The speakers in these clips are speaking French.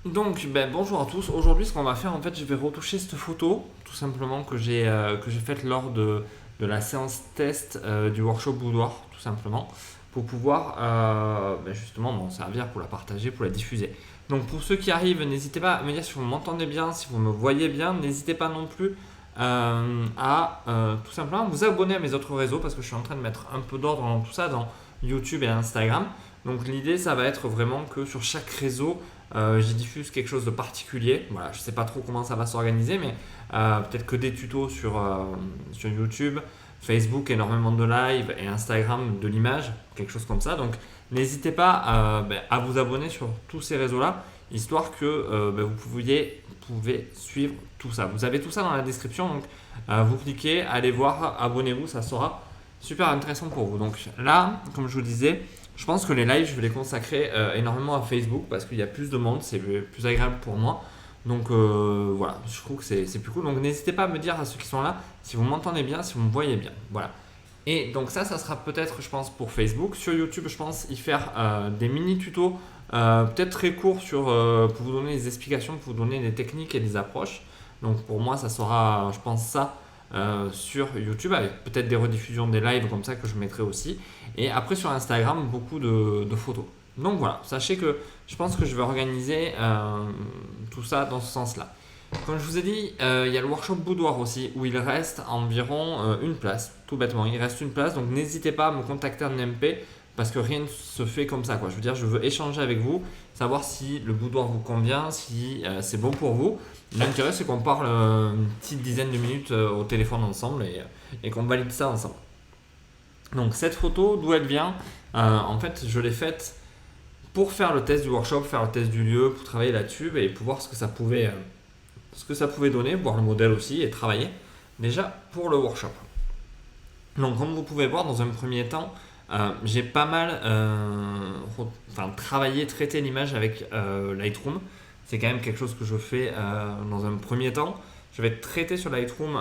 Donc, bonjour à tous. Aujourd'hui, ce qu'on va faire, en fait, je vais retoucher cette photo, tout simplement, que j'ai faite lors de la séance test du workshop boudoir, tout simplement, pour pouvoir justement m'en servir pour la partager, pour la diffuser. Donc, pour ceux qui arrivent, n'hésitez pas à me dire si vous m'entendez bien, si vous me voyez bien. N'hésitez pas non plus à tout simplement vous abonner à mes autres réseaux parce que je suis en train de mettre un peu d'ordre dans tout ça, dans YouTube et Instagram. Donc, l'idée, ça va être vraiment que sur chaque réseau, j'y diffuse quelque chose de particulier. Voilà, je ne sais pas trop comment ça va s'organiser, mais peut-être que des tutos sur YouTube, Facebook, énormément de live et Instagram de l'image, quelque chose comme ça. Donc n'hésitez pas à vous abonner sur tous ces réseaux-là, histoire que vous pouvez suivre tout ça. Vous avez tout ça dans la description, donc vous cliquez, allez voir, abonnez-vous, ça sera super intéressant pour vous. Donc là, comme je vous disais, je pense que les lives, je vais les consacrer énormément à Facebook parce qu'il y a plus de monde, c'est plus agréable pour moi. Donc voilà, je trouve que c'est plus cool. Donc n'hésitez pas à me dire à ceux qui sont là si vous m'entendez bien, si vous me voyez bien. Voilà. Et donc ça sera peut-être, je pense, pour Facebook. Sur YouTube, je pense y faire des mini tutos, peut-être très courts pour vous donner des explications, pour vous donner des techniques et des approches. Donc pour moi, ça sera, je pense, ça sur YouTube avec peut-être des rediffusions des lives comme ça que je mettrai aussi. Et après sur Instagram, beaucoup de photos. Donc voilà, sachez que je pense que je vais organiser tout ça dans ce sens-là. Comme je vous ai dit, il y a le workshop boudoir aussi où il reste environ une place, tout bêtement. Il reste une place, donc n'hésitez pas à me contacter en MP parce que rien ne se fait comme ça, quoi. Je veux dire, je veux échanger avec vous, savoir si le boudoir vous convient, si c'est bon pour vous. L'intérêt, c'est qu'on parle une petite dizaine de minutes au téléphone ensemble et qu'on valide ça ensemble. Donc cette photo, d'où elle vient, en fait, je l'ai faite pour faire le test du workshop, faire le test du lieu, pour travailler là-dessus et pour voir ce que ça pouvait donner, voir le modèle aussi et travailler déjà pour le workshop. Donc comme vous pouvez voir dans un premier temps, j'ai pas mal travaillé, traité l'image avec Lightroom. C'est quand même quelque chose que je fais dans un premier temps. Je vais traiter sur Lightroom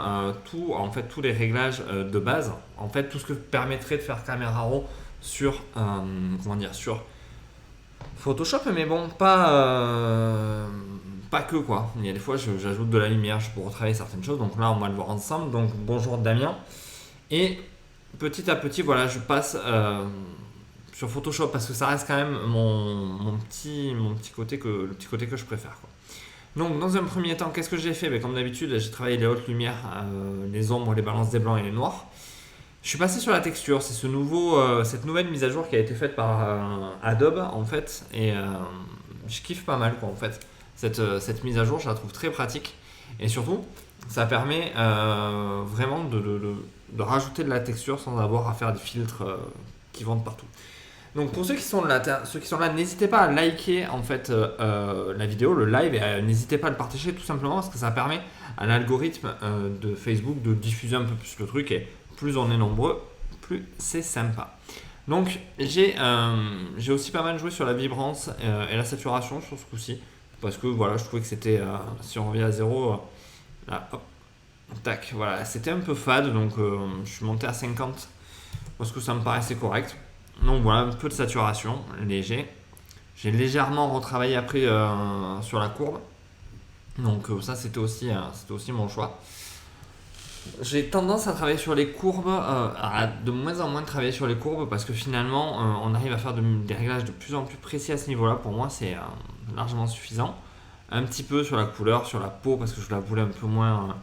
tous les réglages de base. En fait, tout ce que permettrait de faire Camera Raw sur Photoshop, mais bon, pas que quoi. Il y a des fois, j'ajoute de la lumière pour retravailler certaines choses. Donc là, on va le voir ensemble. Donc bonjour Damien. Et petit à petit, voilà, je passe sur Photoshop parce que ça reste quand même mon petit côté le petit côté que je préfère, quoi. Donc dans un premier temps, qu'est-ce que j'ai fait? Comme d'habitude, j'ai travaillé les hautes lumières, les ombres, les balances des blancs et les noirs. Je suis passé sur la texture, c'est cette nouvelle mise à jour qui a été faite par Adobe en fait, et je kiffe pas mal quoi en fait. Cette mise à jour, je la trouve très pratique, et surtout, ça permet vraiment de rajouter de la texture sans avoir à faire des filtres qui vont de partout. Donc pour ceux qui sont là, n'hésitez pas à liker en fait la vidéo, le live, et n'hésitez pas à le partager tout simplement parce que ça permet à l'algorithme de Facebook de diffuser un peu plus le truc et plus on est nombreux, plus c'est sympa. Donc j'ai aussi pas mal joué sur la vibrance et la saturation sur ce coup-ci parce que voilà, je trouvais que c'était si on revient à zéro, là, hop, tac, voilà, c'était un peu fade donc je suis monté à 50 parce que ça me paraissait correct. Donc voilà, un peu de saturation, léger. J'ai légèrement retravaillé après sur la courbe. Donc ça c'était aussi mon choix. J'ai tendance à travailler sur les courbes, à de moins en moins travailler sur les courbes parce que finalement on arrive à faire des réglages de plus en plus précis à ce niveau-là. Pour moi c'est largement suffisant. Un petit peu sur la couleur, sur la peau parce que je la voulais un peu moins,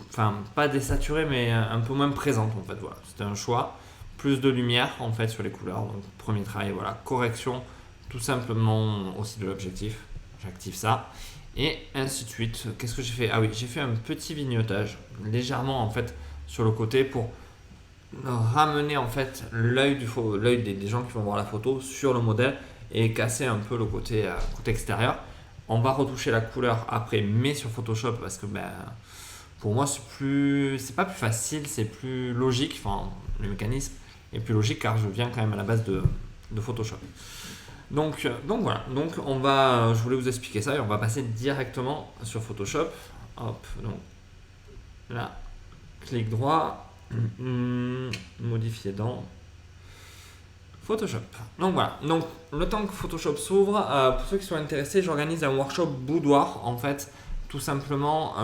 enfin pas désaturée mais un peu moins présente en fait. Voilà, c'était un choix. Plus de lumière en fait sur les couleurs. Donc premier travail, voilà, correction tout simplement aussi de l'objectif. J'active ça et ainsi de suite. Qu'est-ce que j'ai fait? Ah oui, j'ai fait un petit vignotage légèrement en fait sur le côté pour ramener en fait l'œil des gens qui vont voir la photo sur le modèle et casser un peu le côté extérieur. On va retoucher la couleur après, mais sur Photoshop parce que pour moi c'est pas plus facile, c'est plus logique. Enfin, le mécanisme est plus logique car je viens quand même à la base de Photoshop. Donc voilà, je voulais vous expliquer ça et on va passer directement sur Photoshop. Hop, donc là, clic droit, modifier dans. Photoshop. Donc voilà, donc le temps que Photoshop s'ouvre, pour ceux qui sont intéressés, j'organise un workshop boudoir en fait, tout simplement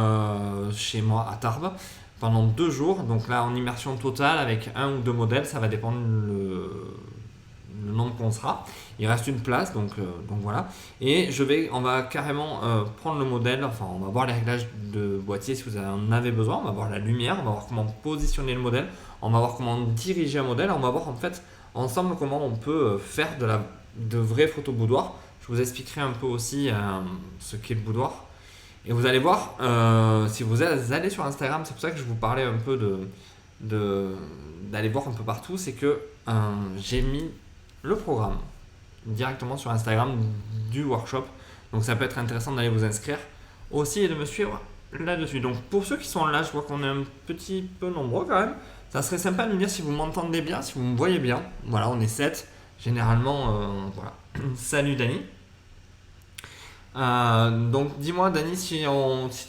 chez moi à Tarbes pendant 2 jours. Donc là en immersion totale avec un ou deux modèles, ça va dépendre le nombre qu'on sera. Il reste une place, donc voilà. Et on va carrément prendre le modèle, enfin on va voir les réglages de boîtier si vous en avez besoin, on va voir la lumière, on va voir comment positionner le modèle, on va voir comment diriger un modèle, on va voir en fait ensemble comment on peut faire de vraies photos boudoir. Je vous expliquerai un peu aussi ce qu'est le boudoir. Et vous allez voir, si vous allez sur Instagram, c'est pour ça que je vous parlais un peu d'aller voir un peu partout, c'est que j'ai mis le programme directement sur Instagram du workshop. Donc ça peut être intéressant d'aller vous inscrire aussi et de me suivre là-dessus. Donc pour ceux qui sont là, je vois qu'on est un petit peu nombreux quand même. Ça serait sympa de me dire si vous m'entendez bien, si vous me voyez bien. Voilà, on est 7. Généralement, voilà. Salut Dani. Donc dis-moi Dani si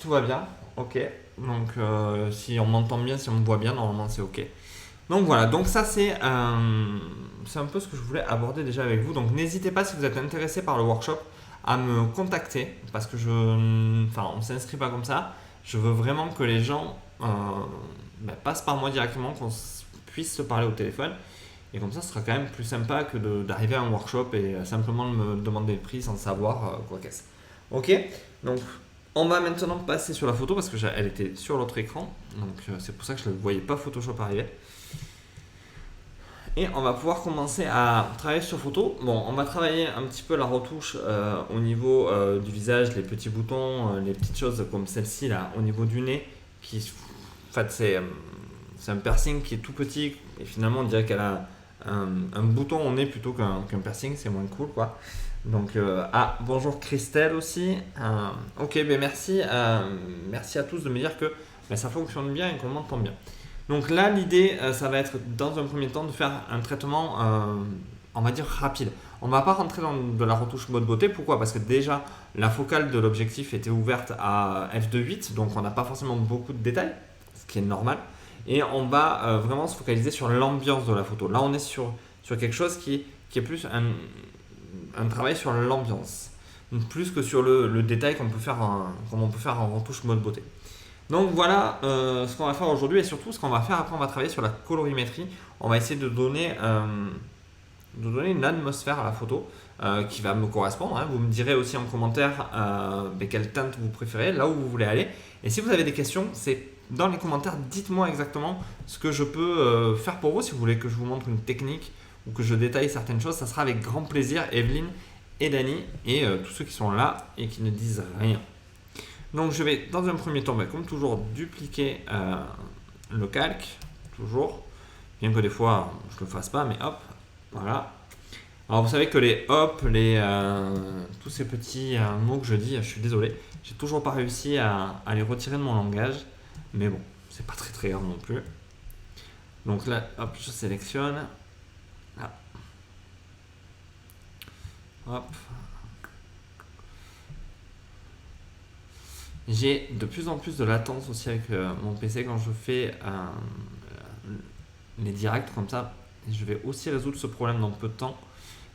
tout va bien. Ok. Donc si on m'entend bien, si on me voit bien, normalement c'est ok. Donc voilà, donc ça c'est un peu ce que je voulais aborder déjà avec vous. Donc n'hésitez pas si vous êtes intéressé par le workshop à me contacter parce que on ne s'inscrit pas comme ça. Je veux vraiment que les gens passent par moi directement, qu'on puisse se parler au téléphone. Et comme ça, ce sera quand même plus sympa que d'arriver à un workshop et simplement de me demander le prix sans savoir quoi qu'est-ce. Ok, donc on va maintenant passer sur la photo parce qu'elle était sur l'autre écran. Donc c'est pour ça que je ne voyais pas Photoshop arriver. Et on va pouvoir commencer à travailler sur photo. Bon, on va travailler un petit peu la retouche au niveau du visage, les petits boutons, les petites choses comme celle-ci là, au niveau du nez. En fait, c'est un piercing qui est tout petit et finalement on dirait qu'elle a un bouton au nez plutôt qu'un piercing, c'est moins cool quoi. Donc, bonjour Christelle aussi. Ok, merci à tous de me dire que ça fonctionne bien et qu'on m'entend bien. Donc là, l'idée, ça va être dans un premier temps de faire un traitement, on va dire rapide. On ne va pas rentrer dans de la retouche mode beauté. Pourquoi ? Parce que déjà, la focale de l'objectif était ouverte à f2.8, donc on n'a pas forcément beaucoup de détails, ce qui est normal. Et on va vraiment se focaliser sur l'ambiance de la photo. Là, on est sur quelque chose qui est plus un travail sur l'ambiance, plus que sur le détail comme on peut faire en retouche mode beauté. Donc voilà ce qu'on va faire aujourd'hui et surtout ce qu'on va faire après, on va travailler sur la colorimétrie. On va essayer de donner une atmosphère à la photo qui va me correspondre. Hein. Vous me direz aussi en commentaire quelle teinte vous préférez, là où vous voulez aller. Et si vous avez des questions, c'est dans les commentaires, dites-moi exactement ce que je peux faire pour vous. Si vous voulez que je vous montre une technique ou que je détaille certaines choses, ça sera avec grand plaisir. Evelyne et Dani et tous ceux qui sont là et qui ne disent rien. Donc je vais dans un premier temps, comme toujours, dupliquer le calque, toujours, bien que des fois je ne le fasse pas, mais hop, voilà. Alors vous savez que tous ces petits mots que je dis, je suis désolé, j'ai toujours pas réussi à les retirer de mon langage, mais bon, c'est pas très très grave non plus. Donc là, hop, je sélectionne, là. Hop. J'ai de plus en plus de latence aussi avec mon PC quand je fais les directs comme ça. Je vais aussi résoudre ce problème dans peu de temps.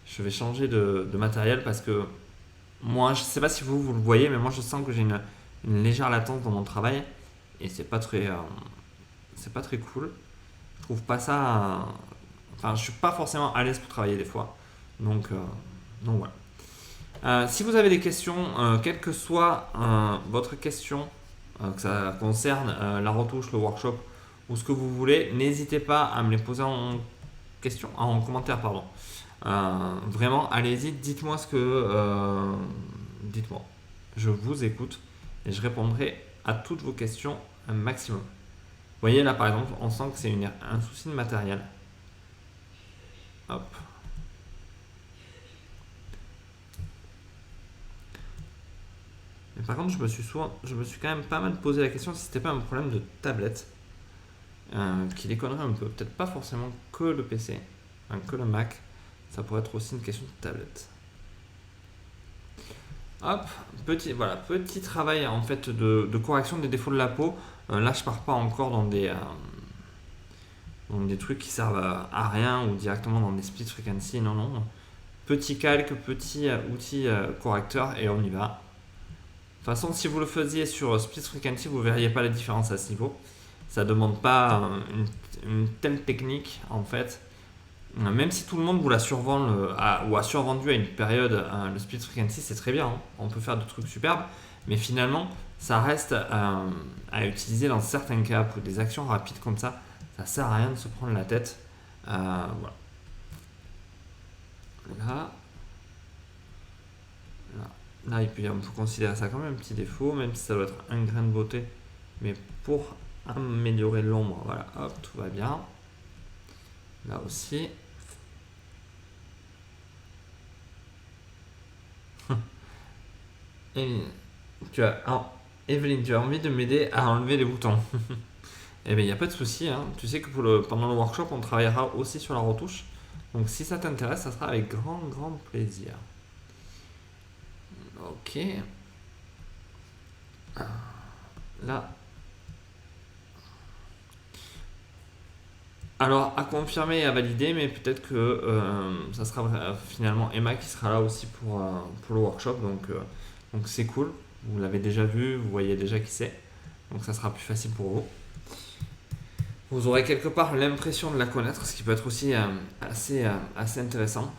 Je vais changer de matériel parce que moi, je ne sais pas si vous le voyez, mais moi je sens que j'ai une légère latence dans mon travail et c'est pas très cool. Je trouve pas ça. Enfin, je suis pas forcément à l'aise pour travailler des fois. Donc voilà. Si vous avez des questions, quelle que soit votre question, que ça concerne la retouche, le workshop ou ce que vous voulez, n'hésitez pas à me les poser en commentaire. Vraiment, allez-y, dites-moi dites-moi. Je vous écoute et je répondrai à toutes vos questions un maximum. Vous voyez là par exemple, on sent que c'est un souci de matériel. Hop. Mais par contre, je me suis quand même pas mal posé la question si c'était pas un problème de tablette qui déconnerait un peu. Peut-être pas forcément que le PC, que le Mac. Ça pourrait être aussi une question de tablette. Hop, petit travail en fait de correction des défauts de la peau. Là, je pars pas encore dans Donc des trucs qui servent à rien ou directement dans des split frequency, non, non. Petit calque, petit outil correcteur et on y va. De toute façon, si vous le faisiez sur split frequency, vous ne verriez pas la différence à ce niveau. Ça ne demande pas une telle technique en fait. Même si tout le monde vous la survend ou a survendu à une période le split frequency, c'est très bien. Hein. On peut faire des trucs superbes, mais finalement, ça reste à utiliser dans certains cas pour des actions rapides comme ça. Ça sert à rien de se prendre la tête. Voilà. Là, là, on peut considérer ça comme un petit défaut, même si ça doit être un grain de beauté. Mais pour améliorer l'ombre, voilà, hop, tout va bien. Là aussi. Evelyne, Evelyne, tu as envie de m'aider à enlever les boutons. Eh bien, il n'y a pas de souci. Hein. Tu sais que pendant le workshop, on travaillera aussi sur la retouche. Donc, si ça t'intéresse, ça sera avec grand, grand plaisir. Ok. Là. Alors, à confirmer et à valider, mais peut-être que ça sera finalement Emma qui sera là aussi pour le workshop. Donc, c'est cool. Vous l'avez déjà vu, vous voyez déjà qui c'est. Donc, ça sera plus facile pour vous. Vous aurez quelque part l'impression de la connaître, ce qui peut être aussi assez intéressant.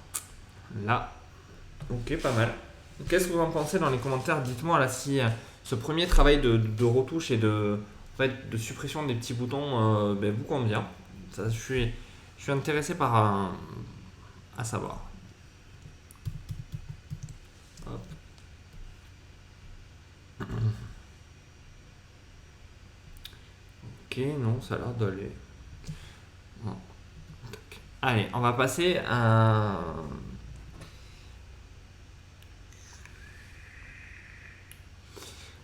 Là, ok, pas mal. Qu'est-ce que vous en pensez dans les commentaires? Dites-moi là si ce premier travail de retouche et de suppression des petits boutons vous convient. Ça, je suis intéressé par à savoir. Hop. Ok, non, ça a l'air d'aller. Bon. Allez, on va passer à...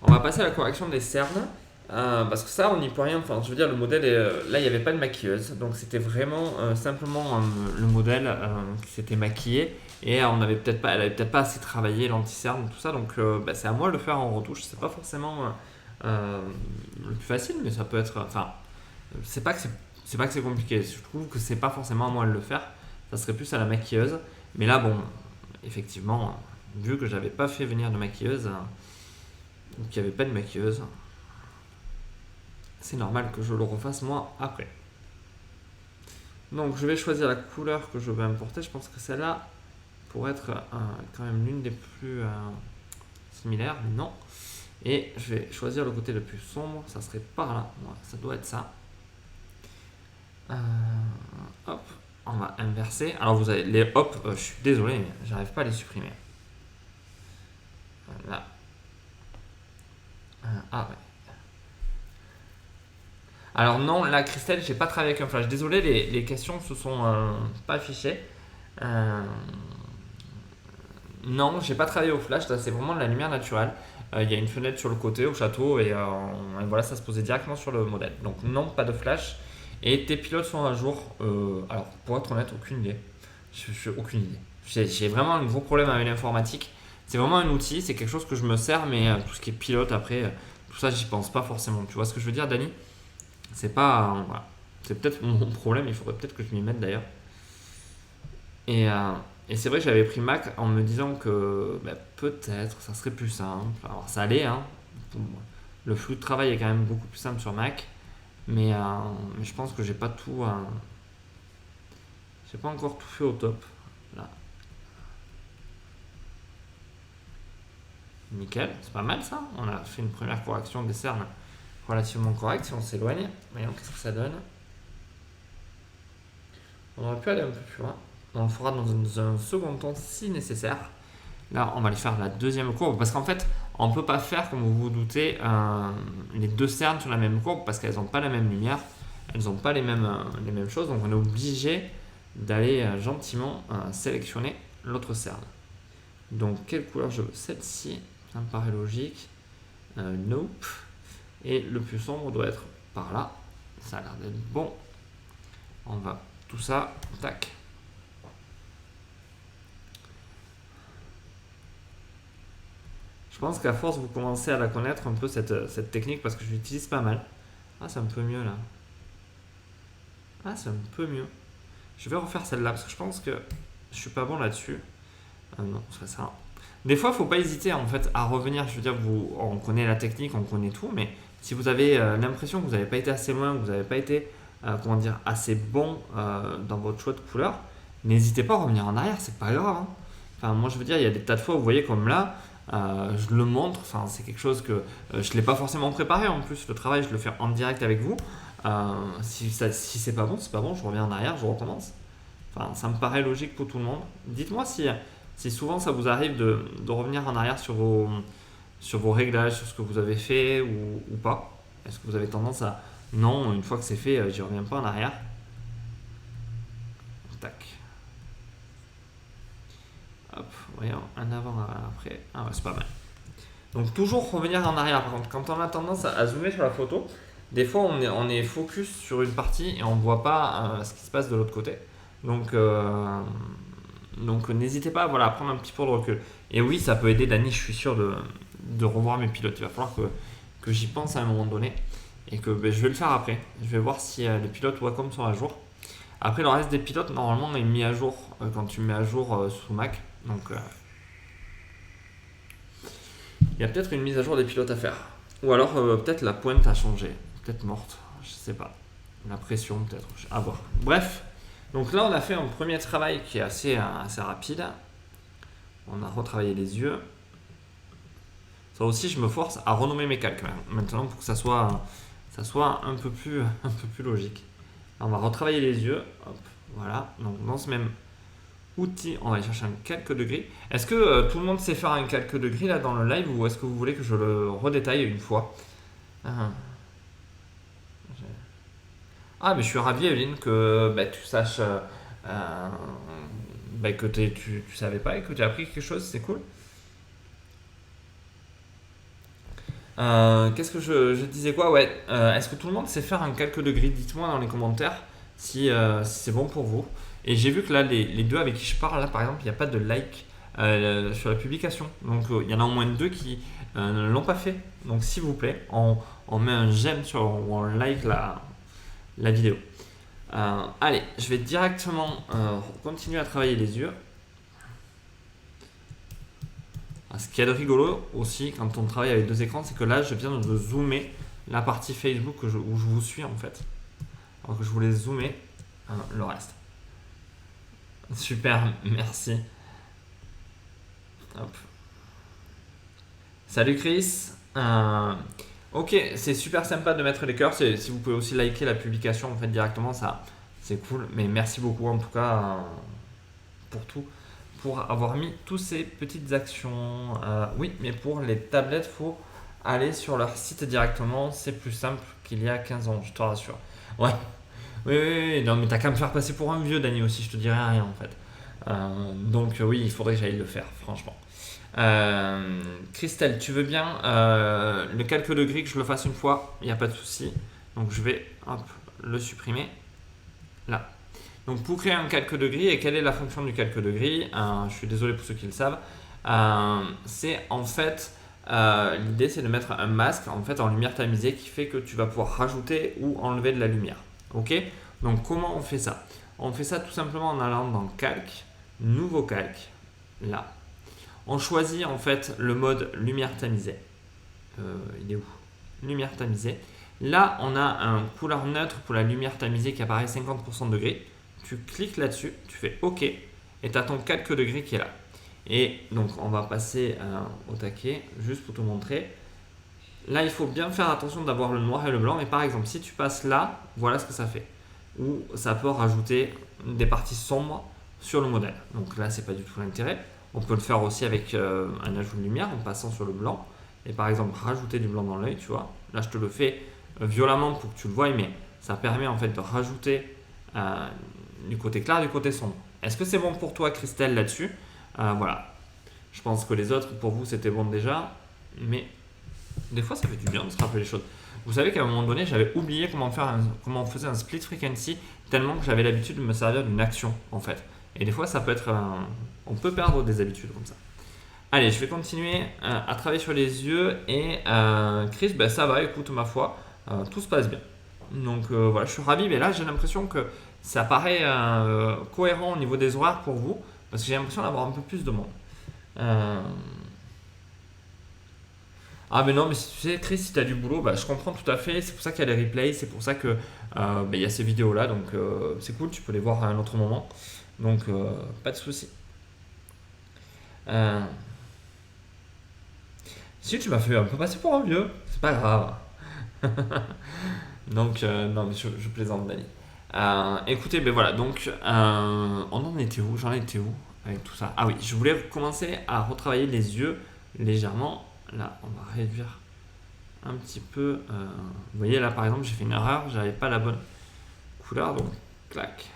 On va passer à la correction des cernes. Parce que ça, on n'y peut rien. Enfin, je veux dire, le modèle, là, il n'y avait pas de maquilleuse. Donc, c'était vraiment simplement le modèle qui s'était maquillé. Et elle avait peut-être pas assez travaillé l'anti-cerne, tout ça. Donc, c'est à moi de le faire en retouche. C'est pas forcément le plus facile, mais ça peut être. Enfin, c'est pas que c'est compliqué. Je trouve que c'est pas forcément à moi de le faire. Ça serait plus à la maquilleuse. Mais là, bon, effectivement, vu que j'avais pas fait venir de maquilleuse, donc il n'y avait pas de maquilleuse, c'est normal que je le refasse moi après. Donc je vais choisir la couleur que je vais importer. Je pense que celle-là pourrait être quand même l'une des plus similaires. Non. Et je vais choisir le côté le plus sombre. Ça serait par là. Ouais, ça doit être ça. Hop. On va inverser. Alors vous avez les hop. Je suis désolé, mais j'arrive pas à les supprimer. Là. Ah ouais. Alors non, là, Christelle, j'ai pas travaillé avec un flash. Désolé, les questions se sont pas affichées. Non, j'ai pas travaillé au flash. Là, c'est vraiment de la lumière naturelle. Il y a une fenêtre sur le côté au château et voilà, ça se posait directement sur le modèle. Donc non, pas de flash. Et tes pilotes sont à jour. Alors, pour être honnête, aucune idée. Je aucune idée. J'ai vraiment un gros problème avec l'informatique. C'est vraiment un outil, c'est quelque chose que je me sers, mais tout ce qui est pilote après, tout ça, j'y pense pas forcément. Tu vois ce que je veux dire, Dani? C'est pas. Voilà. C'est peut-être mon problème, il faudrait peut-être que je m'y mette d'ailleurs. Et, c'est vrai que j'avais pris Mac en me disant que peut-être ça serait plus simple. Alors ça allait, hein. Le flux de travail est quand même beaucoup plus simple sur Mac. Mais je pense que j'ai pas tout. J'ai pas encore tout fait au top. Là. Nickel, c'est pas mal ça. On a fait une première correction des cernes relativement correcte. Si on s'éloigne, voyons qu'est-ce que ça donne. On aurait pu aller un peu plus loin. On le fera dans un second temps si nécessaire. Là, on va aller faire la deuxième courbe parce qu'en fait, on ne peut pas faire, comme vous vous doutez, les deux cernes sur la même courbe parce qu'elles n'ont pas la même lumière, elles n'ont pas les mêmes choses. Donc, on est obligé d'aller gentiment sélectionner l'autre cerne. Donc, quelle couleur je veux? Celle-ci, ça me paraît logique. Nope. Et le plus sombre doit être par là. Ça a l'air d'être bon. On va tout ça, tac. Je pense qu'à force, vous commencez à la connaître un peu cette technique parce que je l'utilise pas mal. Ah, c'est un peu mieux là. Ah, c'est un peu mieux. Je vais refaire celle-là parce que je pense que je suis pas bon là-dessus. Non, c'est pas ça. Des fois, il ne faut pas hésiter en fait à revenir. Je veux dire, on connaît la technique, on connaît tout, mais si vous avez l'impression que vous n'avez pas été assez loin, que vous n'avez pas été comment dire, assez bon dans votre choix de couleur, n'hésitez pas à revenir en arrière, c'est pas grave. Hein. Enfin, moi, je veux dire, il y a des tas de fois, vous voyez, comme là, je le montre. Enfin, c'est quelque chose que je ne l'ai pas forcément préparé. En plus, le travail, je le fais en direct avec vous. Si c'est pas bon, c'est pas bon. Je reviens en arrière, je recommence. Enfin, ça me paraît logique pour tout le monde. Dites-moi si souvent ça vous arrive de revenir en arrière sur vos réglages, sur ce que vous avez fait ou pas. Est-ce que vous avez tendance à non, une fois que c'est fait, j'y reviens pas en arrière. Tac. Hop, voyons, un avant, un après. Ah ouais, c'est pas mal. Donc toujours revenir en arrière. Par contre, quand on a tendance à zoomer sur la photo, des fois on est focus sur une partie et on ne voit pas ce qui se passe de l'autre côté. Donc, n'hésitez pas voilà, à prendre un petit peu de recul. Et oui, ça peut aider Dany, je suis sûr, de revoir mes pilotes. Il va falloir que j'y pense à un moment donné et que je vais le faire après. Je vais voir si les pilotes Wacom sont à jour. Après, le reste des pilotes, normalement, est mis à jour quand tu mets à jour sous Mac. Donc, il y a peut-être une mise à jour des pilotes à faire. Ou alors, peut-être la pointe a changé. Peut-être morte. Je sais pas. La pression, peut-être. À voir. Bref. Donc là, on a fait un premier travail qui est assez rapide. On a retravaillé les yeux. Ça aussi, je me force à renommer mes calques maintenant pour que ça soit un peu plus logique. Là, on va retravailler les yeux. Hop, voilà. Donc dans ce même outil, on va aller chercher un calque de gris. Est-ce que tout le monde sait faire un calque de gris là dans le live ou est-ce que vous voulez que je le redétaille une fois? Ah, mais je suis ravi, Evelyne, que tu saches que tu savais pas et que tu as appris quelque chose, c'est cool. Qu'est-ce que je disais quoi? Ouais, est-ce que tout le monde sait faire un calque de gris? Dites-moi dans les commentaires si c'est bon pour vous. Et j'ai vu que là, les deux avec qui je parle, là par exemple, il n'y a pas de like sur la publication. Donc il y en a au moins deux qui ne l'ont pas fait. Donc s'il vous plaît, on met un j'aime ou on like la vidéo. Allez, je vais directement continuer à travailler les yeux. Ce qui est de rigolo aussi quand on travaille avec deux écrans, c'est que là je viens de zoomer la partie Facebook où je vous suis en fait. Alors que je voulais zoomer le reste. Super, merci. Hop. Salut Chris. Ok, c'est super sympa de mettre les cœurs. Si vous pouvez aussi liker la publication en fait directement, ça c'est cool. Mais merci beaucoup en tout cas pour tout. Pour avoir mis toutes ces petites actions. Oui, mais pour les tablettes, il faut aller sur leur site directement. C'est plus simple qu'il y a 15 ans, je te rassure. Ouais. Oui, non, mais t'as qu'à me faire passer pour un vieux, Dany, aussi, je te dirais rien en fait. Donc, oui, il faudrait que j'aille le faire, franchement. Christelle, tu veux bien le calque de gris que je le fasse une fois? Il n'y a pas de souci. Donc, je vais le supprimer. Là. Donc pour créer un calque de gris, et quelle est la fonction du calque de gris? Je suis désolé pour ceux qui le savent. C'est en fait, l'idée c'est de mettre un masque en fait en lumière tamisée qui fait que tu vas pouvoir rajouter ou enlever de la lumière. Ok? Donc comment on fait ça? On fait ça tout simplement en allant dans calque, nouveau calque, là. On choisit en fait le mode lumière tamisée. Il est où? Lumière tamisée. Là, on a un couleur neutre pour la lumière tamisée qui apparaît 50% de gris. Tu cliques là-dessus, tu fais OK et tu as ton calque de gris qui est là. Et donc, on va passer au taquet juste pour te montrer. Là, il faut bien faire attention d'avoir le noir et le blanc. Mais par exemple, si tu passes là, voilà ce que ça fait. Ou ça peut rajouter des parties sombres sur le modèle. Donc là, c'est pas du tout l'intérêt. On peut le faire aussi avec un ajout de lumière en passant sur le blanc. Et par exemple, rajouter du blanc dans l'œil, tu vois. Là, je te le fais violemment pour que tu le vois, mais ça permet en fait de rajouter du côté clair et du côté sombre. Est-ce que c'est bon pour toi, Christelle, là-dessus? Voilà. Je pense que les autres, pour vous, c'était bon déjà. Mais des fois, ça fait du bien de se rappeler les choses. Vous savez qu'à un moment donné, j'avais oublié comment on faisait un split frequency tellement que j'avais l'habitude de me servir d'une action, en fait. Et des fois, ça peut être... on peut perdre des habitudes comme ça. Allez, je vais continuer à travailler sur les yeux. Et Chris, ça va, écoute, ma foi, tout se passe bien. Donc voilà, je suis ravi, mais là j'ai l'impression que ça paraît cohérent au niveau des horaires pour vous, parce que j'ai l'impression d'avoir un peu plus de monde. Euh, Ah mais non, mais si tu sais, Chris, si tu as du boulot, bah, je comprends tout à fait, c'est pour ça qu'il y a les replays, c'est pour ça que il y a ces vidéos-là, donc c'est cool, tu peux les voir à un autre moment, donc pas de souci. Euh, Si tu m'as fait un peu passer pour un vieux, c'est pas grave. Donc non, mais je plaisante, Dani. Écoutez, ben voilà, donc on en était où? J'en étais où avec tout ça? Ah oui, je voulais commencer à retravailler les yeux légèrement. Là, on va réduire un petit peu. Vous voyez là par exemple j'ai fait une erreur, j'avais pas la bonne couleur, donc clac,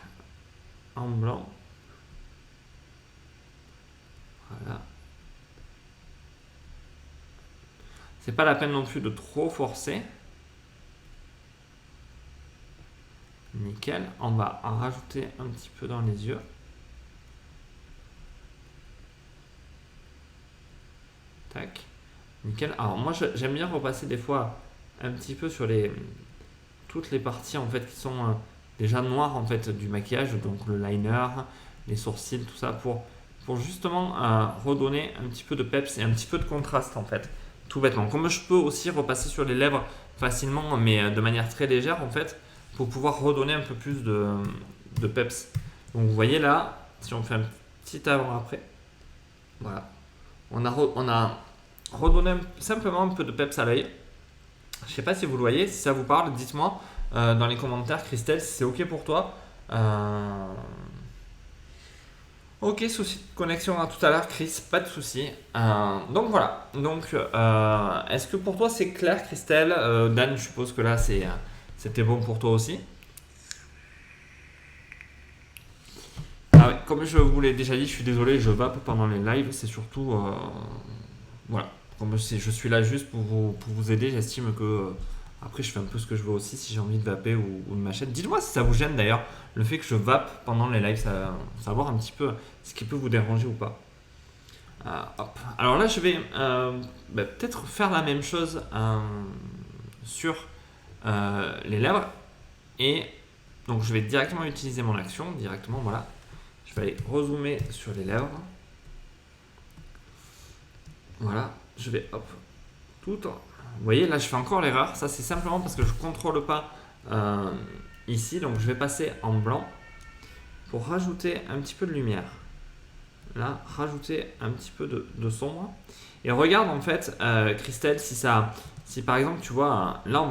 en blanc, voilà. C'est pas la peine non plus de trop forcer. Nickel, on va en rajouter un petit peu dans les yeux. Tac, nickel. Alors moi j'aime bien repasser des fois un petit peu sur toutes les parties en fait qui sont déjà noires en fait du maquillage, donc le liner, les sourcils, tout ça pour justement redonner un petit peu de peps et un petit peu de contraste en fait, tout bêtement. Comme je peux aussi repasser sur les lèvres facilement, mais de manière très légère en fait, pour pouvoir redonner un peu plus de peps. Donc vous voyez là, si on fait un petit avant-après, voilà, on a redonné simplement un peu de peps à l'œil. Je sais pas si vous le voyez, si ça vous parle, dites-moi dans les commentaires, Christelle, si c'est ok pour toi. Ok, souci de connexion à tout à l'heure, Chris, pas de souci. Donc voilà. Donc, est-ce que pour toi c'est clair, Christelle? Dan, je suppose que là c'était bon pour toi aussi. Ah ouais, comme je vous l'ai déjà dit, je suis désolé, je vape pendant les lives. C'est surtout, voilà. Comme je suis là juste pour vous aider, j'estime que après je fais un peu ce que je veux aussi si j'ai envie de vaper ou de m'acheter. Dites-moi si ça vous gêne d'ailleurs le fait que je vape pendant les lives, savoir un petit peu ce qui peut vous déranger ou pas. Hop. Alors là je vais peut-être faire la même chose sur les lèvres et donc je vais directement utiliser mon action, directement voilà. Je vais aller rezoomer sur les lèvres. Voilà, je vais hop, tout en... Vous voyez, là je fais encore l'erreur. Ça c'est simplement parce que je ne contrôle pas ici. Donc je vais passer en blanc pour rajouter un petit peu de lumière. Là, rajouter un petit peu de sombre. Et regarde en fait, Christelle, si par exemple tu vois, là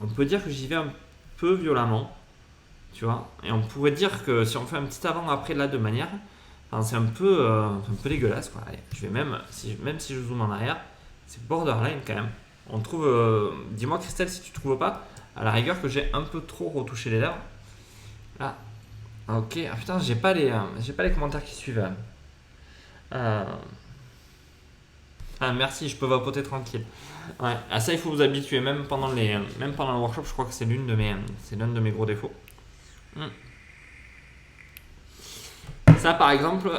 on peut dire que j'y vais un peu violemment. Tu vois, et on pourrait dire que si on fait un petit avant-après là de manière, enfin, c'est un peu dégueulasse quoi. Allez, je vais même si je zoome en arrière, c'est borderline quand même. On trouve, dis-moi Christelle si tu trouves pas, à la rigueur que j'ai un peu trop retouché les lèvres. Là, ok. Ah putain, j'ai pas les commentaires qui suivent. Euh, Ah merci, je peux vapoter tranquille. Ouais, à ça il faut vous habituer, même pendant le workshop, je crois que c'est l'un de mes gros défauts. Hmm. Ça, par exemple,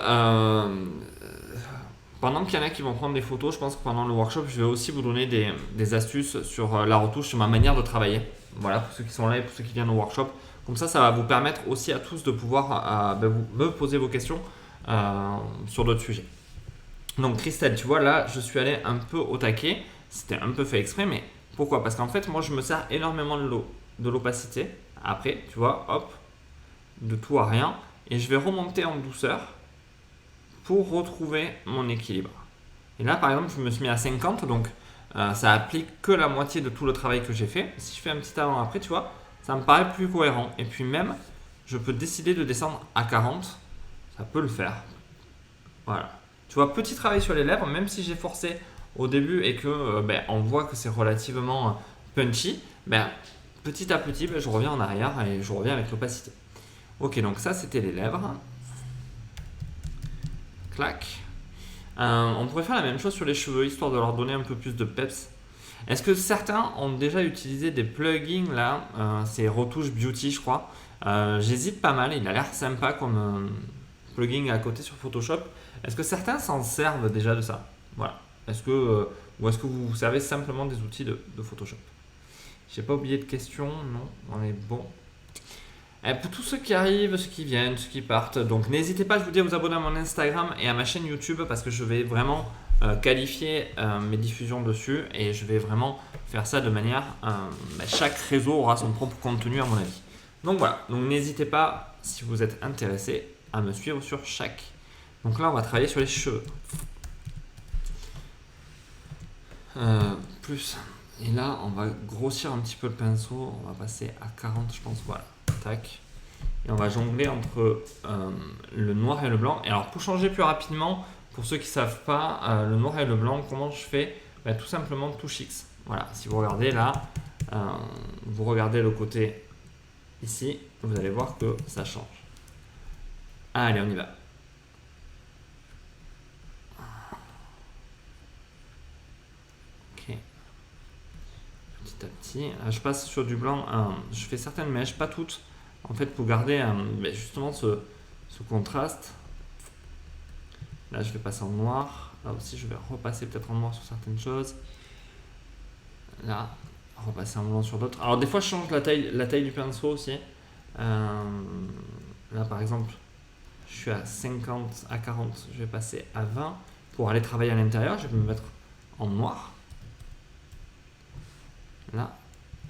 pendant qu'il y en a qui vont prendre des photos, je pense que pendant le workshop, je vais aussi vous donner des astuces sur la retouche, sur ma manière de travailler. Voilà, pour ceux qui sont là et pour ceux qui viennent au workshop. Comme ça va vous permettre aussi à tous de pouvoir me poser vos questions sur d'autres sujets. Donc, Christelle, tu vois, là, je suis allé un peu au taquet. C'était un peu fait exprès, mais pourquoi? Parce qu'en fait, moi, je me sers énormément de l'opacité. Après, tu vois, hop, de tout à rien. Et je vais remonter en douceur pour retrouver mon équilibre. Et là, par exemple, je me suis mis à 50, donc ça applique que la moitié de tout le travail que j'ai fait. Si je fais un petit avant après, tu vois, ça me paraît plus cohérent. Et puis même, je peux décider de descendre à 40, ça peut le faire. Voilà. Tu vois, petit travail sur les lèvres, même si j'ai forcé au début et que on voit que c'est relativement punchy, petit à petit, je reviens en arrière et je reviens avec l'opacité. Ok, donc ça c'était les lèvres. Clac. On pourrait faire la même chose sur les cheveux, histoire de leur donner un peu plus de peps. Est-ce que certains ont déjà utilisé des plugins là, c'est Retouche Beauty je crois. J'hésite pas mal, il a l'air sympa comme plugin à côté sur Photoshop. Est-ce que certains s'en servent déjà de ça? Voilà. Ou est-ce que vous servez simplement des outils de Photoshop? J'ai pas oublié de questions, non, on est bon. Et pour tous ceux qui arrivent, ceux qui viennent, ceux qui partent, donc n'hésitez pas, je vous dis, à vous abonner à mon Instagram et à ma chaîne YouTube parce que je vais vraiment qualifier mes diffusions dessus et je vais vraiment faire ça de manière. Chaque réseau aura son propre contenu à mon avis. Donc voilà, donc n'hésitez pas, si vous êtes intéressé, à me suivre sur chaque. Donc là, on va travailler sur les cheveux. Plus. Et là, on va grossir un petit peu le pinceau. On va passer à 40, je pense. Voilà. Tac. Et on va jongler entre le noir et le blanc. Et alors, pour changer plus rapidement, pour ceux qui ne savent pas, le noir et le blanc, comment je fais? Tout simplement touche X. Voilà. Si vous regardez là, vous regardez le côté ici, vous allez voir que ça change. Allez, on y va. Petit à petit. Là, je passe sur du blanc. Je fais certaines mèches, pas toutes, en fait, pour garder justement ce contraste. Là, je vais passer en noir. Là aussi, je vais repasser peut-être en noir sur certaines choses. Là, repasser en blanc sur d'autres. Alors, des fois, je change la taille du pinceau aussi. Là, par exemple, je suis à 50, à 40. Je vais passer à 20 pour aller travailler à l'intérieur. Je vais me mettre en noir. Là,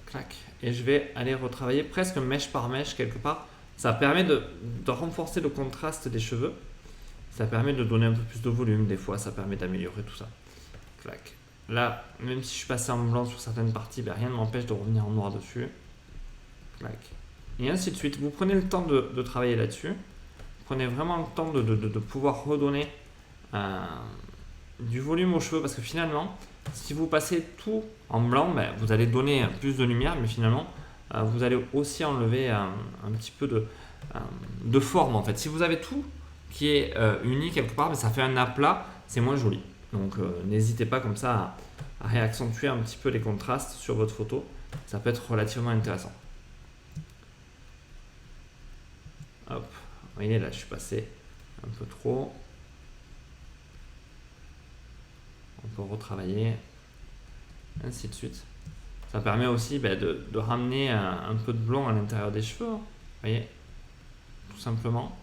clac. Et je vais aller retravailler presque mèche par mèche quelque part. Ça permet de renforcer le contraste des cheveux. Ça permet de donner un peu plus de volume des fois. Ça permet d'améliorer tout ça. Clac. Là, même si je suis passé en blanc sur certaines parties, rien ne m'empêche de revenir en noir dessus. Clac. Et ainsi de suite. Vous prenez le temps de travailler là-dessus. Prenez vraiment le temps de pouvoir redonner du volume aux cheveux parce que finalement, si vous passez tout en blanc, vous allez donner plus de lumière, mais finalement, vous allez aussi enlever un petit peu de forme en fait. Si vous avez tout qui est uni quelque part, ça fait un aplat, c'est moins joli. Donc n'hésitez pas comme ça à réaccentuer un petit peu les contrastes sur votre photo. Ça peut être relativement intéressant. Hop, vous voyez là, je suis passé un peu trop. On peut retravailler, ainsi de suite. Ça permet aussi de ramener un peu de blanc à l'intérieur des cheveux. Vous voyez, tout simplement.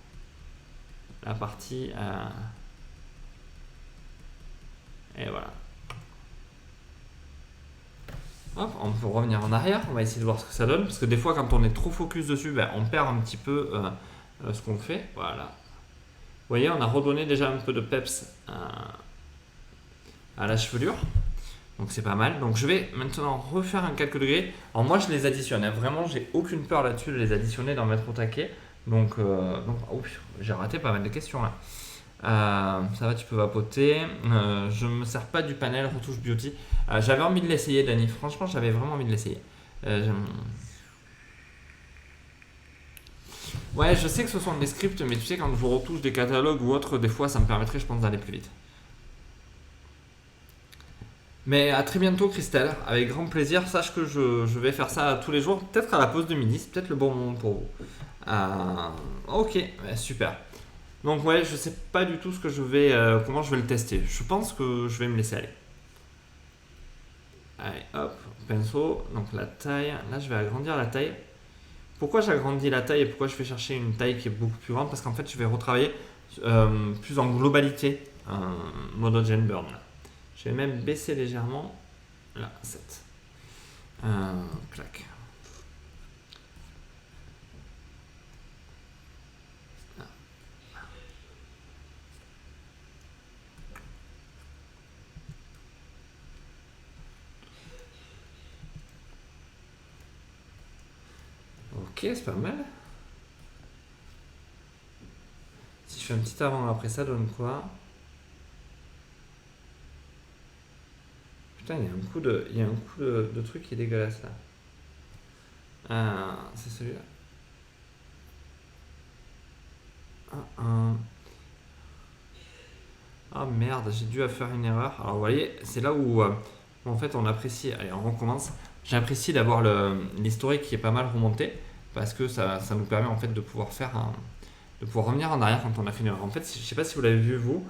La partie... et voilà. Hop, on peut revenir en arrière. On va essayer de voir ce que ça donne. Parce que des fois, quand on est trop focus dessus, on perd un petit peu ce qu'on fait. Voilà. Vous voyez, on a redonné déjà un peu de peps à la chevelure. Donc c'est pas mal. Donc je vais maintenant refaire un quelques degrés. Alors moi je les additionne. Vraiment j'ai aucune peur là-dessus de les additionner, d'en mettre au taquet. Donc j'ai raté pas mal de questions là. Ça va, tu peux vapoter. Je me sers pas du panel retouche beauty. J'avais envie de l'essayer, Dani. Franchement j'avais vraiment envie de l'essayer. Ouais, je sais que ce sont des scripts, mais tu sais quand je retouche des catalogues ou autres, des fois ça me permettrait, je pense, d'aller plus vite. Mais à très bientôt Christelle, avec grand plaisir. Sache que je vais faire ça tous les jours, peut-être à la pause de midi, c'est peut-être le bon moment pour vous. Ok, super. Donc ouais, je sais pas du tout ce que comment je vais le tester. Je pense que je vais me laisser aller. Allez, hop, pinceau, donc la taille. Là, je vais agrandir la taille. Pourquoi j'agrandis la taille et pourquoi je vais chercher une taille qui est beaucoup plus grande? Parce qu'en fait, je vais retravailler plus en globalité Modo Gen Burn. Là. Je vais même baisser légèrement. Là, 7. Clac. Là. Ok, c'est pas mal. Si je fais un petit avant après ça, donne quoi? Putain, il y a un coup de truc qui est dégueulasse là. C'est celui-là. Ah merde, j'ai dû faire une erreur. Alors vous voyez, c'est là où en fait on apprécie. Allez, on recommence. J'apprécie d'avoir l'historique qui est pas mal remonté parce que ça nous permet en fait de pouvoir de pouvoir revenir en arrière quand on a fait une erreur. En fait, je sais pas si vous l'avez vu vous.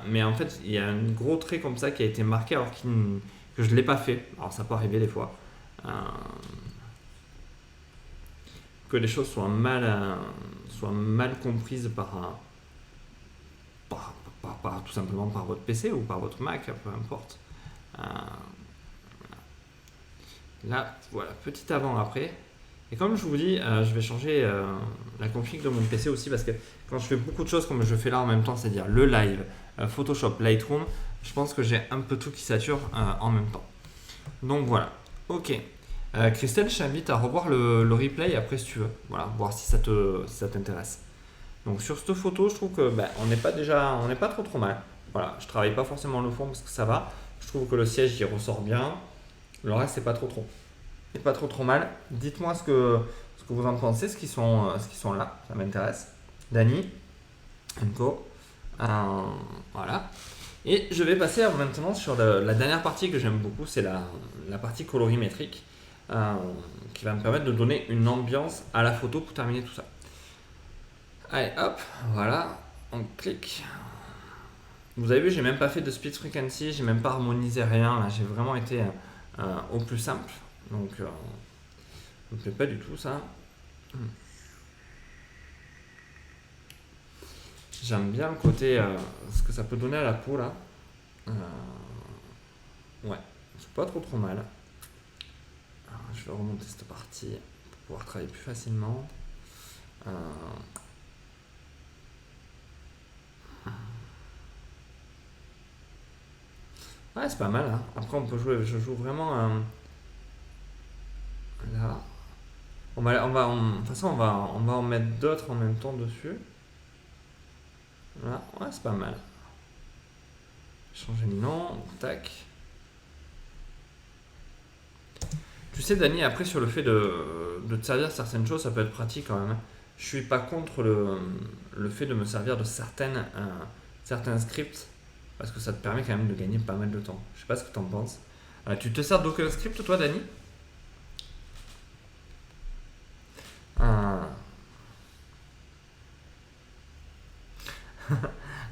Mais en fait, il y a un gros trait comme ça qui a été marqué alors que je ne l'ai pas fait. Alors ça peut arriver des fois. euh, que les choses soient mal comprises tout simplement par votre PC ou par votre Mac, peu importe. Euh, Là, voilà, petit avant-après. Et comme je vous dis, je vais changer la config de mon PC aussi parce que quand je fais beaucoup de choses comme je fais là en même temps, c'est-à-dire le live, Photoshop, Lightroom, je pense que j'ai un peu tout qui sature en même temps. Donc voilà, ok. Christelle, je t'invite à revoir le replay après si tu veux, voilà, voir si ça t'intéresse. Donc sur cette photo, je trouve que on n'est pas trop mal. Voilà, je travaille pas forcément le fond parce que ça va. Je trouve que le siège il ressort bien. Le reste c'est pas trop. C'est pas trop mal. Dites-moi ce que vous en pensez, ce qui sont là, ça m'intéresse. Dani, Enco, voilà. Et je vais passer maintenant sur la dernière partie que j'aime beaucoup, c'est la partie colorimétrique, euh, qui va me permettre de donner une ambiance à la photo pour terminer tout ça. Allez, hop, voilà, on clique. Vous avez vu, j'ai même pas fait de split frequency, j'ai même pas harmonisé rien, là, j'ai vraiment été au plus simple. Donc, ça me plaît pas du tout ça. J'aime bien le côté, ce que ça peut donner à la peau là. Euh, ouais, c'est pas trop mal. Alors, je vais remonter cette partie pour pouvoir travailler plus facilement. Euh, ouais, c'est pas mal. Hein. Après, on peut jouer. Je joue vraiment là. De toute façon, on va en mettre d'autres en même temps dessus. Là, ouais, c'est pas mal. Changer le nom, tac. Tu sais, Dani, après, sur le fait de te servir de certaines choses, ça peut être pratique quand même. Hein. Je suis pas contre le fait de me servir de certains scripts parce que ça te permet quand même de gagner pas mal de temps. Je sais pas ce que tu en penses. Tu te sers d'OpenScript, toi, Dani? Euh,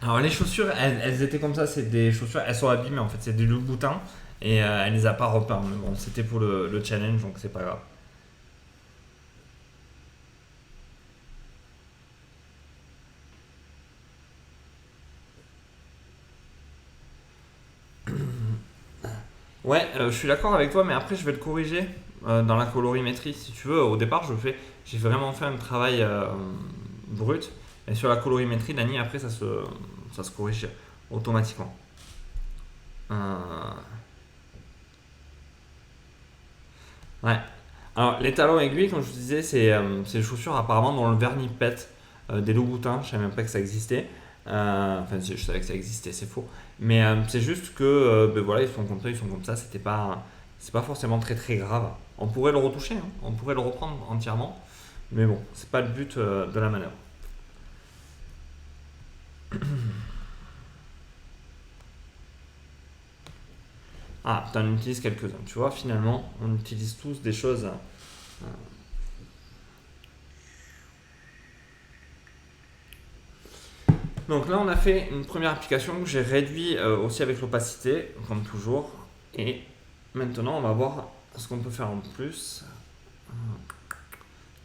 Alors, les chaussures, elles étaient comme ça. C'est des chaussures, elles sont abîmées en fait. C'est des Loups-Boutins et elle les a pas repeints. Mais bon, c'était pour le challenge donc c'est pas grave. Ouais, je suis d'accord avec toi, mais après je vais le corriger dans la colorimétrie. Si tu veux, au départ, j'ai vraiment fait un travail brut. Et sur la colorimétrie, Dani, après, ça se corrige automatiquement. Euh, ouais. Alors, les talons aiguilles, comme je vous disais, c'est des chaussures apparemment dont le vernis pète. Des Loups-Boutins, je savais même pas que ça existait. Enfin, je savais que ça existait, c'est faux. Mais c'est juste que, ben voilà, ils sont comme ça. C'est pas forcément très grave. On pourrait le retoucher, hein, on pourrait le reprendre entièrement. Mais bon, c'est pas le but de la manœuvre. Ah, t'en utilises quelques-uns. Tu vois, finalement, on utilise tous des choses. Donc là, on a fait une première application que j'ai réduit aussi avec l'opacité, comme toujours. Et maintenant, on va voir ce qu'on peut faire en plus.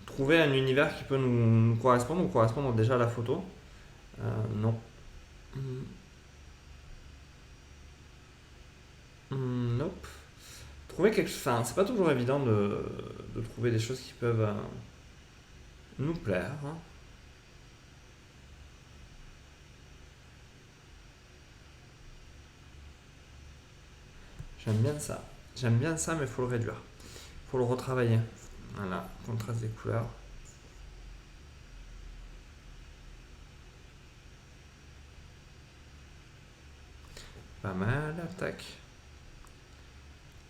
Trouver un univers qui peut nous correspondre ou correspondre déjà à la photo. Non. Nope. Trouver quelque chose. Enfin, c'est pas toujours évident de trouver des choses qui peuvent nous plaire. Hein. J'aime bien ça. J'aime bien ça, mais il faut le réduire. Il faut le retravailler. Voilà, contraste des couleurs. Pas mal, tac.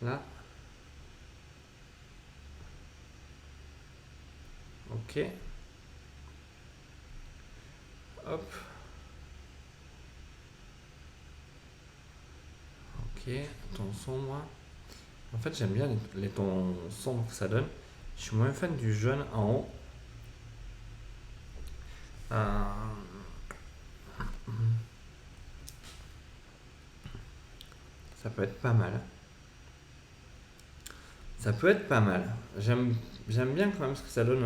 Là, ok. Hop, ok. Ton sombre. En fait, j'aime bien les tons sombres que ça donne. Je suis moins fan du jaune en haut. Euh, ça peut être pas mal. Ça peut être pas mal. J'aime bien quand même ce que ça donne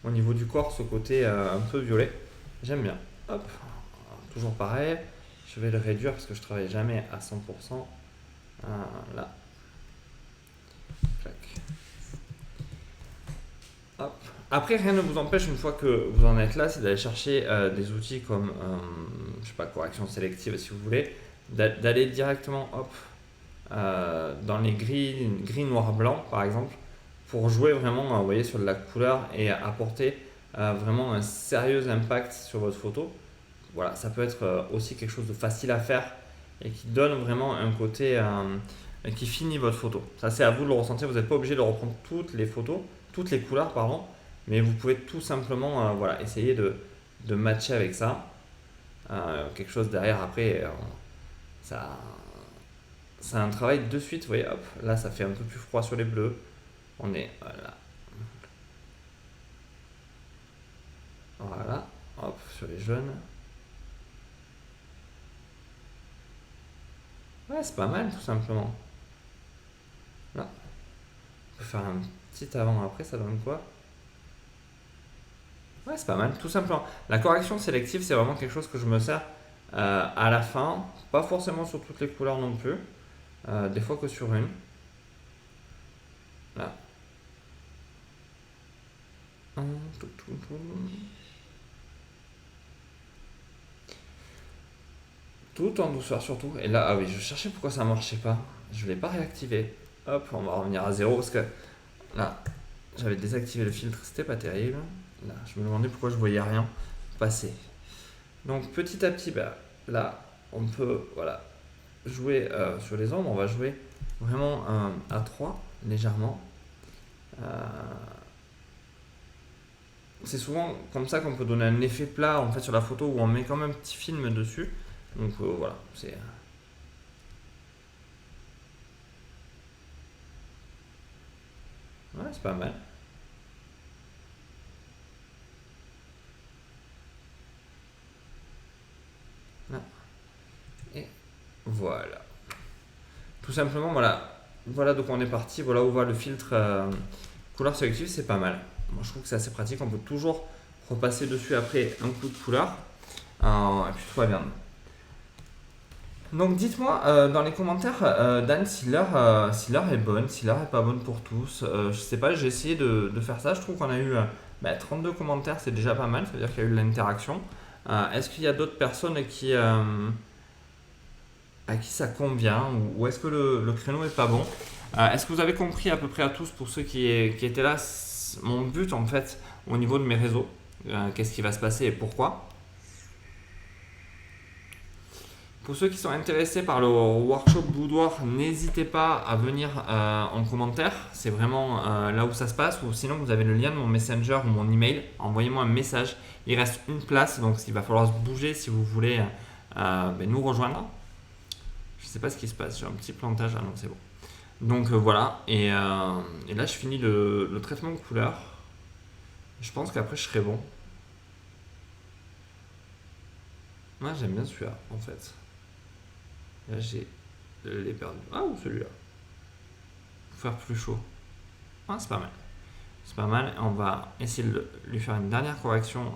au niveau du corps, ce côté un peu violet. J'aime bien. Hop, toujours pareil. Je vais le réduire parce que je travaille jamais à 100%. Là, clac. Hop. Après, rien ne vous empêche, une fois que vous en êtes là, c'est d'aller chercher des outils comme, je sais pas, correction sélective si vous voulez, d'aller directement, hop, dans les gris, noir, blanc, par exemple, pour jouer vraiment, vous voyez, sur de la couleur et apporter vraiment un sérieux impact sur votre photo. Voilà, ça peut être aussi quelque chose de facile à faire et qui donne vraiment un côté qui finit votre photo. Ça, c'est à vous de le ressentir. Vous n'êtes pas obligé de reprendre toutes les photos, toutes les couleurs, pardon, mais vous pouvez tout simplement voilà, essayer de matcher avec ça. Quelque chose derrière, après, ça, c'est un travail de suite. Vous voyez, hop, là, ça fait un peu plus froid sur les bleus. On est voilà, voilà, hop, sur les jaunes. Ouais, c'est pas mal, tout simplement. Là, on peut faire un petit avant-après, ça donne quoi? Ouais, c'est pas mal, tout simplement. La correction sélective, c'est vraiment quelque chose que je me sers à la fin, pas forcément sur toutes les couleurs non plus, des fois que sur une. Là. Tout, tout, tout. Tout en douceur surtout. Et là, ah oui, je cherchais pourquoi ça marchait pas. Je l'ai pas réactivé. Hop, on va revenir à zéro parce que là, j'avais désactivé le filtre, c'était pas terrible. Là, je me demandais pourquoi je voyais rien passer. Donc petit à petit, bah, là, on peut voilà, jouer sur les ombres. On va jouer vraiment à 3 légèrement. Euh, c'est souvent comme ça qu'on peut donner un effet plat en fait sur la photo où on met quand même un petit film dessus. Donc voilà, c'est ouais, c'est pas mal. Là. Et voilà. Tout simplement, voilà. Voilà, donc on est parti. Voilà où va le filtre couleur sélective, c'est pas mal. Moi, je trouve que c'est assez pratique. On peut toujours repasser dessus après un coup de couleur. Et puis tout va bien. Donc dites-moi dans les commentaires, Dan, si l'heure est bonne, si l'heure est pas bonne pour tous. Je sais pas, j'ai essayé de faire ça. Je trouve qu'on a eu 32 commentaires, c'est déjà pas mal. Ça veut dire qu'il y a eu de l'interaction. Est-ce qu'il y a d'autres personnes à qui ça convient ou est-ce que le créneau est pas bon? Est-ce que vous avez compris à peu près à tous pour ceux qui étaient là mon but en fait au niveau de mes réseaux? Qu'est-ce qui va se passer et pourquoi? Pour ceux qui sont intéressés par le workshop boudoir, n'hésitez pas à venir en commentaire. C'est vraiment là où ça se passe. Ou sinon, vous avez le lien de mon Messenger ou mon email. Envoyez-moi un message. Il reste une place, donc il va falloir se bouger si vous voulez nous rejoindre. Je ne sais pas ce qui se passe. J'ai un petit plantage. Ah non, c'est bon. Donc voilà. Et là, je finis le traitement de couleur. Je pense qu'après, je serai bon. Moi, j'aime bien celui-là, en fait. Là, j'ai les perdu. Ah, ou celui-là. Faire plus chaud. Ah, c'est pas mal. C'est pas mal. On va essayer de lui faire une dernière correction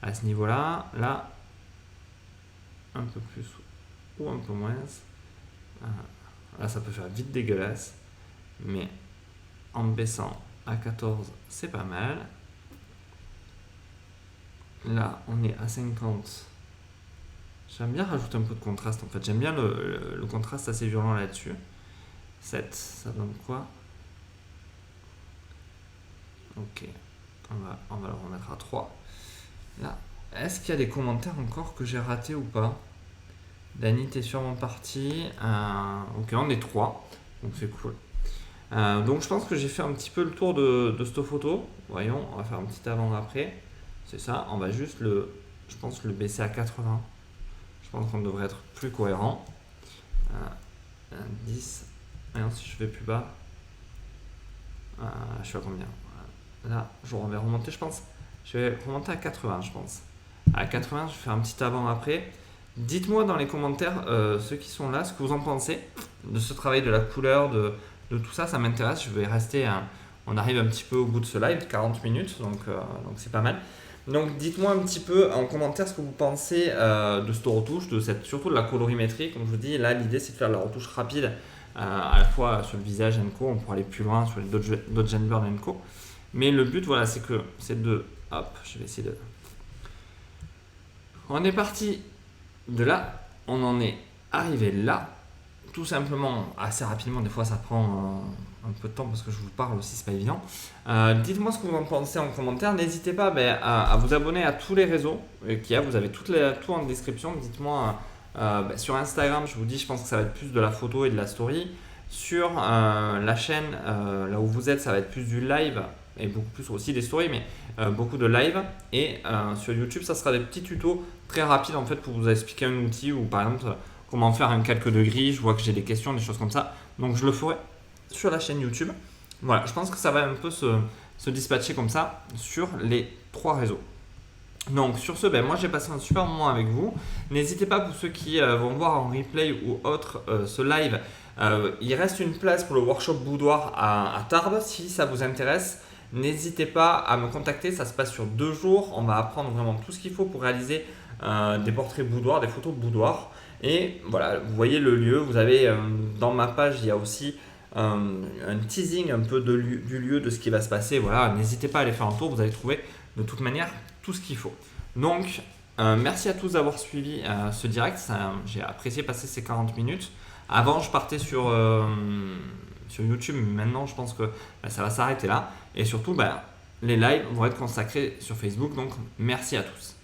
à ce niveau-là. Là, un peu plus ou un peu moins. Là, ça peut faire vite dégueulasse. Mais en baissant à 14, c'est pas mal. Là, on est à 50. J'aime bien rajouter un peu de contraste en fait. J'aime bien le contraste assez violent là-dessus. 7, ça donne quoi? Ok, on va le remettre à 3. Là, est-ce qu'il y a des commentaires encore que j'ai ratés ou pas? Dany, t'es sûrement parti. Ok, on est 3, donc c'est cool. Donc je pense que j'ai fait un petit peu le tour de cette photo. Voyons, on va faire un petit avant-après. C'est ça, on va juste je pense le baisser à 80. Je pense qu'on devrait être plus cohérent. 10. Et si je vais plus bas, je suis à combien? Là, je vais remonter, je pense. Je vais remonter à 80, je pense. À 80, je vais faire un petit avant-après. Dites-moi dans les commentaires, ceux qui sont là, ce que vous en pensez de ce travail de la couleur, de tout ça, ça m'intéresse. Je vais rester, on arrive un petit peu au bout de ce live, 40 minutes, donc c'est pas mal. Donc dites-moi un petit peu en commentaire ce que vous pensez de cette retouche, surtout de la colorimétrie. Comme je vous dis, là l'idée c'est de faire la retouche rapide à la fois sur le visage Co. On pourra aller plus loin sur les d'autres Genbird Co. Mais le but voilà c'est de... Hop, je vais essayer de... On est parti de là, on en est arrivé là. Tout simplement, assez rapidement, des fois ça prend un peu de temps parce que je vous parle aussi, c'est pas évident. Dites-moi ce que vous en pensez en commentaire. N'hésitez pas à vous abonner à tous les réseaux qu'il y a. Vous avez tout en description. Dites-moi sur Instagram, je vous dis, je pense que ça va être plus de la photo et de la story. Sur la chaîne, là où vous êtes, ça va être plus du live et beaucoup plus aussi des stories, mais beaucoup de live. Et sur YouTube, ça sera des petits tutos très rapides en fait pour vous expliquer un outil ou par exemple comment faire un calque de grille. Je vois que j'ai des questions, des choses comme ça. Donc je le ferai sur la chaîne YouTube. Voilà, je pense que ça va un peu se dispatcher comme ça sur les 3 réseaux. Donc sur ce, moi j'ai passé un super moment avec vous. N'hésitez pas pour ceux qui vont voir en replay ou autre ce live. Il reste une place pour le workshop boudoir à Tarbes. Si ça vous intéresse, n'hésitez pas à me contacter. Ça se passe sur 2 jours. On va apprendre vraiment tout ce qu'il faut pour réaliser des portraits boudoir, des photos boudoir. Et voilà, vous voyez le lieu. Vous avez dans ma page, il y a aussi un teasing un peu du lieu, de ce qui va se passer. Voilà, n'hésitez pas à aller faire un tour. Vous allez trouver de toute manière tout ce qu'il faut. Donc, merci à tous d'avoir suivi ce direct. J'ai apprécié passer ces 40 minutes. Avant, je partais sur YouTube. Maintenant, je pense que ça va s'arrêter là. Et surtout, les lives vont être consacrés sur Facebook. Donc, merci à tous.